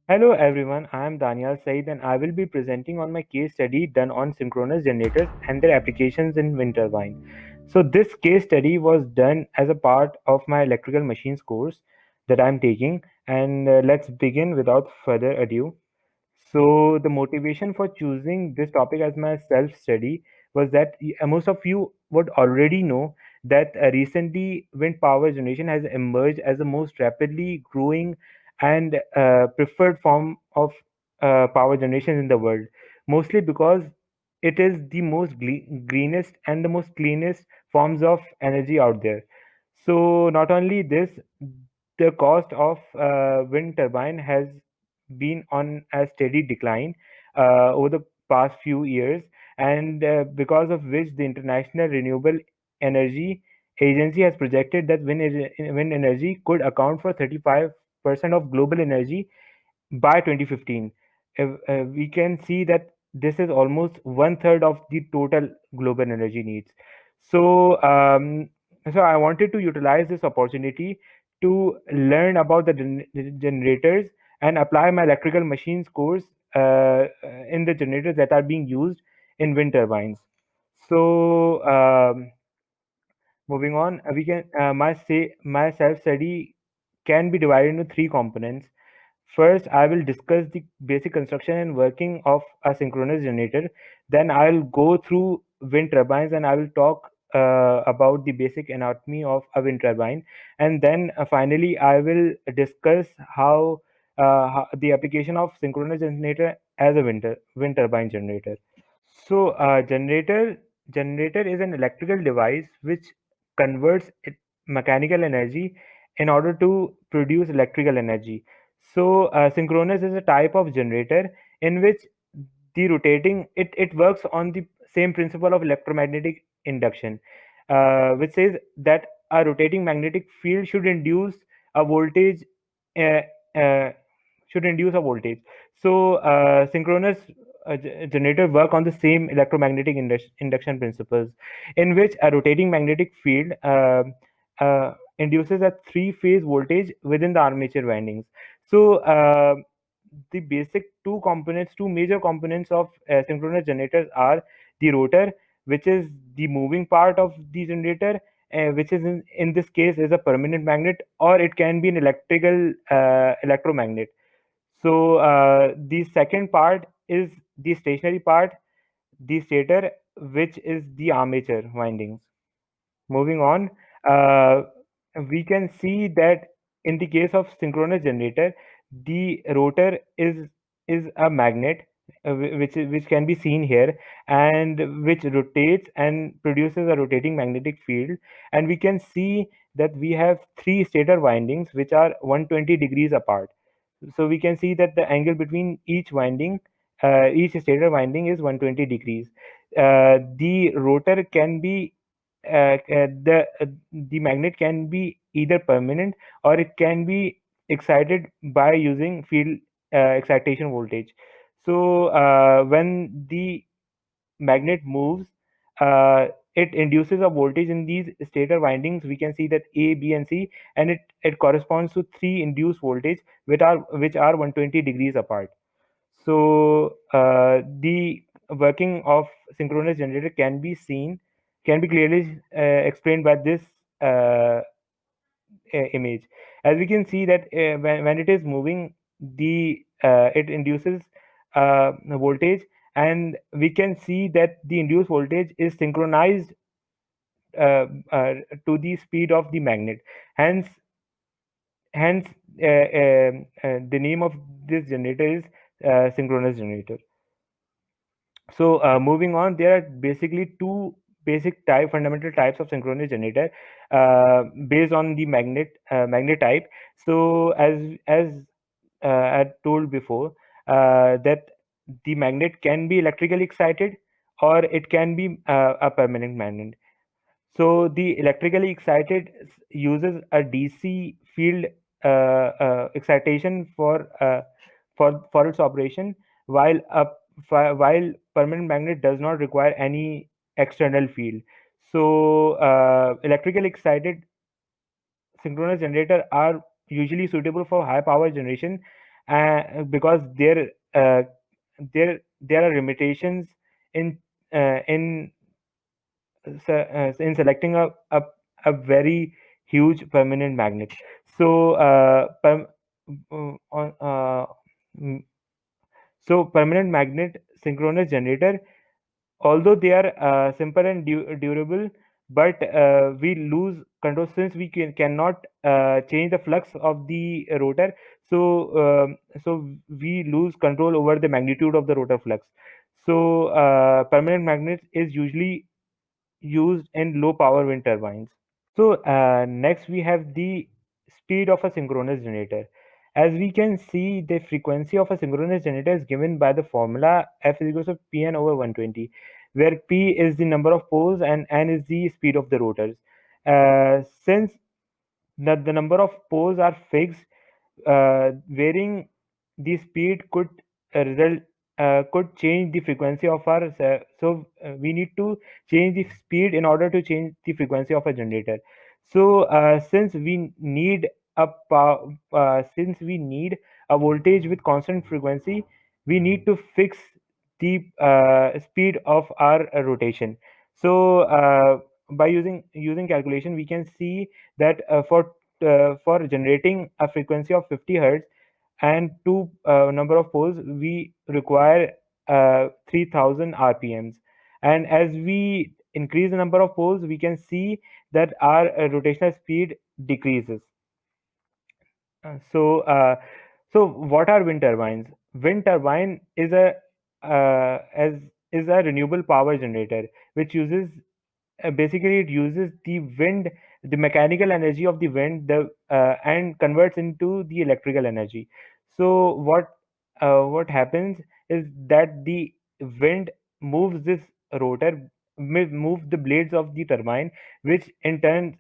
Hello everyone, I am Daniel Said and I will be presenting on my case study done on synchronous generators and their applications in wind turbine. So this case study was done as a part of my electrical machines course that I am taking, and let's begin without further ado. So the motivation for choosing this topic as my self-study was that most of you would already know that recently wind power generation has emerged as the most rapidly growing and preferred form of power generation in the world, mostly because it is the most greenest and the most cleanest forms of energy out there. So not only this, the cost of wind turbine has been on a steady decline over the past few years, and because of which the International Renewable Energy Agency has projected that wind energy could account for 35% of global energy by 2015. We can see that this is almost one third of the total global energy needs. So, so I wanted to utilize this opportunity to learn about the generators and apply my electrical machines course in the generators that are being used in wind turbines. So, moving on, we can my self study can be divided into three components. First, I will discuss the basic construction and working of a synchronous generator. Then I'll go through wind turbines and I will talk about the basic anatomy of a wind turbine. And then finally, I will discuss how the application of synchronous generator as a wind turbine generator. So, generator is an electrical device which converts mechanical energy in order to produce electrical energy. So, synchronous is a type of generator in which the rotating it works on the same principle of electromagnetic induction, which says that a rotating magnetic field a voltage uh, uh, should induce a voltage. So, synchronous generator work on the same electromagnetic induction principles, in which a rotating magnetic field induces a three-phase voltage within the armature windings. So, the basic two major components of synchronous generators are the rotor, which is the moving part of the generator, which is in this case is a permanent magnet, or it can be an electromagnet. So the second part is the stationary part, the stator, which is the armature windings. Moving on, uh, we can see that in the case of synchronous generator, the rotor is a magnet, which can be seen here, and which rotates and produces a rotating magnetic field. And we can see that we have three stator windings which are 120 degrees apart. So we can see that the angle between each stator winding is 120 degrees. The rotor can be the magnet can be either permanent or it can be excited by using field excitation voltage. So when the magnet moves, uh, it induces a voltage in these stator windings. We can see that A, B, and C, and it corresponds to three induced voltage which are 120 degrees apart. So the working of synchronous generator can be clearly explained by this uh, image. As we can see that when it is moving, the it induces a voltage, and we can see that the induced voltage is synchronized uh, uh, to the speed of the magnet. Hence, hence the name of this generator is synchronous generator. So moving on, there are basically two fundamental types of synchronous generator based on the magnet type. So I told before that the magnet can be electrically excited or it can be a permanent magnet. So the electrically excited uses a DC field excitation for its operation, while while permanent magnet does not require any external field. So electrically excited synchronous generator are usually suitable for high power generation, because there are limitations in in in selecting a very huge permanent magnet. So on mm, so permanent magnet synchronous generator, although they are simple and durable, but we lose control since we cannot change the flux of the rotor. So we lose control over the magnitude of the rotor flux. So permanent magnets is usually used in low power wind turbines. So next we have the speed of a synchronous generator. As we can see, the frequency of a synchronous generator is given by the formula F is equals to Pn over 120, where P is the number of poles and N is the speed of the rotors. Since the number of poles are fixed, varying the speed could change the frequency of our we need to change the speed in order to change the frequency of a generator. So since we need a voltage with constant frequency, we need to fix the speed of our rotation. So by using calculation, we can see that for generating a frequency of 50 hertz and two number of poles, we require 3000 rpms. And as we increase the number of poles, we can see that our rotational speed decreases. Uh, so uh, so what are wind turbines? Wind turbine as is a renewable power generator which uses basically it uses the mechanical energy of the wind, and converts into the electrical energy. So what happens is that the wind moves this rotor, moves the blades of the turbine, which in turn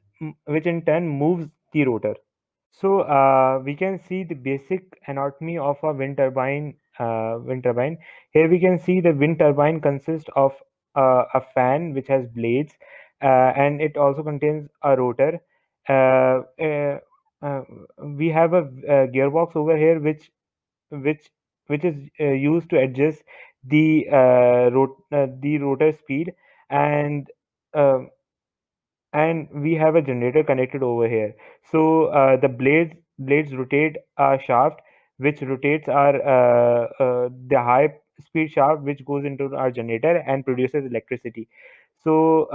moves the rotor. So we can see the basic anatomy of a wind turbine. Here we can see the wind turbine consists of a fan which has blades, and it also contains a rotor. Uh, uh, uh, we have a gearbox over here, which which is used to adjust the rotor speed, and uh, and we have a generator connected over here. So the blades rotate our shaft, which rotates our the high speed shaft, which goes into our generator and produces electricity. So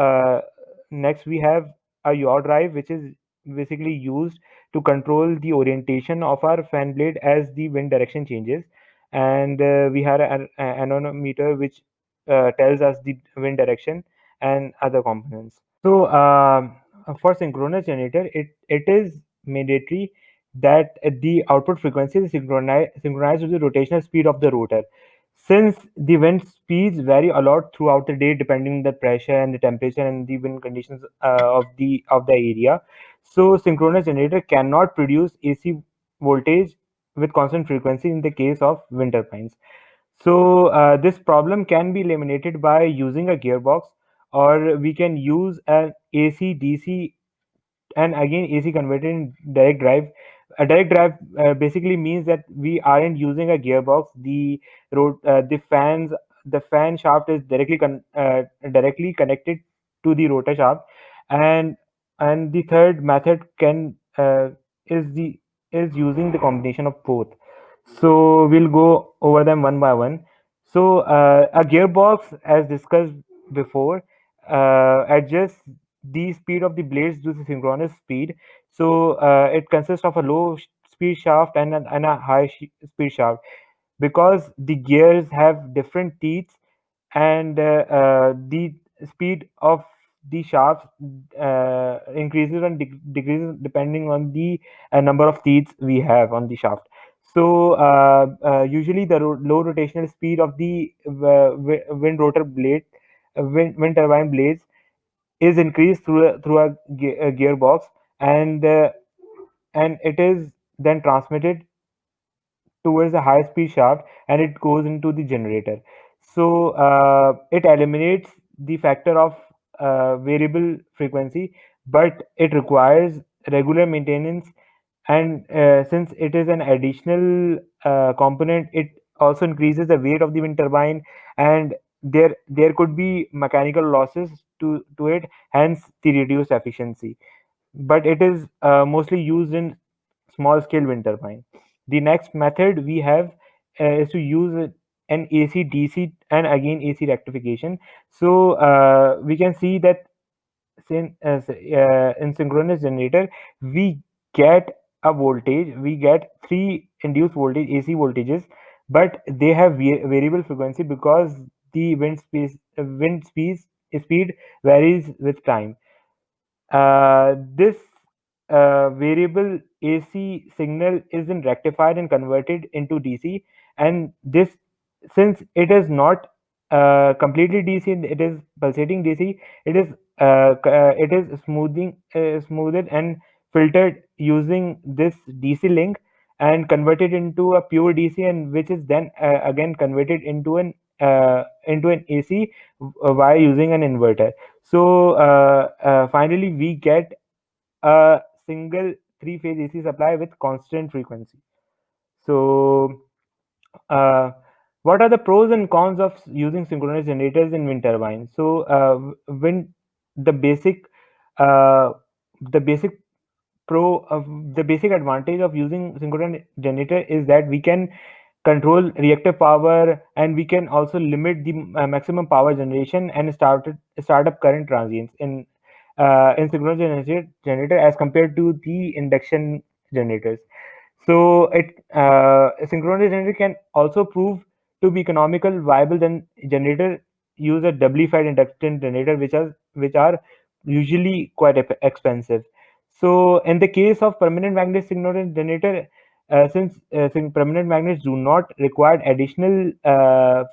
next we have a yaw drive, which is basically used to control the orientation of our fan blade as the wind direction changes. And we have an anemometer, which tells us the wind direction and other components. So, for synchronous generator, it is mandatory that the output frequency is synchronized with the rotational speed of the rotor. Since the wind speeds vary a lot throughout the day, depending on the pressure and the temperature and the wind conditions of the area, so synchronous generator cannot produce AC voltage with constant frequency in the case of wind turbines. So this problem can be eliminated by using a gearbox, or we can use an AC DC and again AC converter in direct drive. A direct drive basically means that we aren't using a gearbox. The fan shaft is directly connected to the rotor shaft, and the third method can is the is using the combination of both. So we'll go over them one by one. So a gearbox, as discussed before, adjusts the speed of the blades to the synchronous speed. So it consists of a speed shaft and a high speed shaft. Because the gears have different teeth, and the speed of the shaft increases and decreases depending on the number of teeth we have on the shaft. So usually the low rotational speed of the wind rotor blade, wind turbine blades, is increased a gearbox, and it is then transmitted towards the high speed shaft, and it goes into the generator. So it eliminates the factor of variable frequency, but it requires regular maintenance and since it is an additional component, it also increases the weight of the wind turbine, and there could be mechanical losses to it, hence the reduced efficiency. But it is mostly used in small scale wind turbine. The next method we have is to use an AC DC and again AC rectification. So we can see that in synchronous generator we get a voltage, we get three induced voltage AC voltages, but they have variable frequency because the wind speed varies with time. This variable AC signal is then rectified and converted into DC, and this, since it is not completely DC, it is pulsating DC. It is smoothed and filtered using this DC link and converted into a pure DC, and which is then again converted into an AC by using an inverter. So finally, we get a single three-phase AC supply with constant frequency. So, uh, what are the pros and cons of using synchronous generators in wind turbines? So, wind the basic uh, the basic pro of the basic advantage of using synchronous generator is that we can control reactive power, and we can also limit the maximum power generation and startup current transients in synchronous generator as compared to the induction generators. So a synchronous generator can also prove to be economical viable than generator use a doubly fed induction generator, which are usually quite expensive. So in the case of permanent magnet synchronous generator, since permanent magnets do not require additional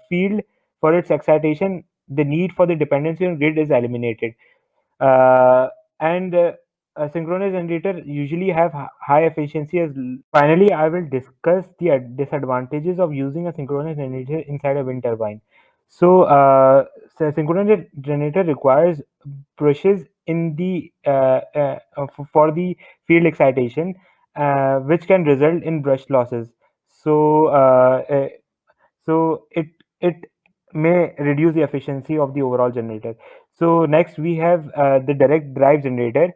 field for its excitation, the need for the dependency on grid is eliminated. Uh, and A synchronous generator usually have high efficiency as. Finally, I will discuss the disadvantages of using a synchronous generator inside a wind turbine. So, synchronous generator requires brushes in the for the field excitation, which can result in brush losses. So, it may reduce the efficiency of the overall generator. So next we have the direct drive generator,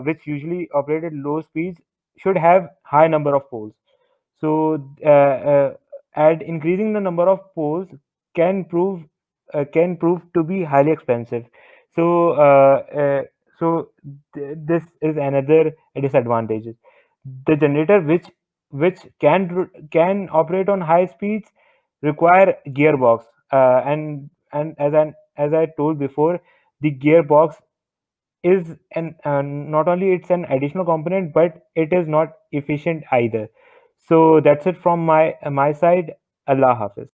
which usually operate at low speeds, should have high number of poles. So and increasing the number of poles can prove to be highly expensive. So this is another disadvantage. The generator which can operate on high speeds require gearbox, and as I told before, the gearbox is an not only it's an additional component, but it is not efficient either. So that's it from my side. Allah Hafiz.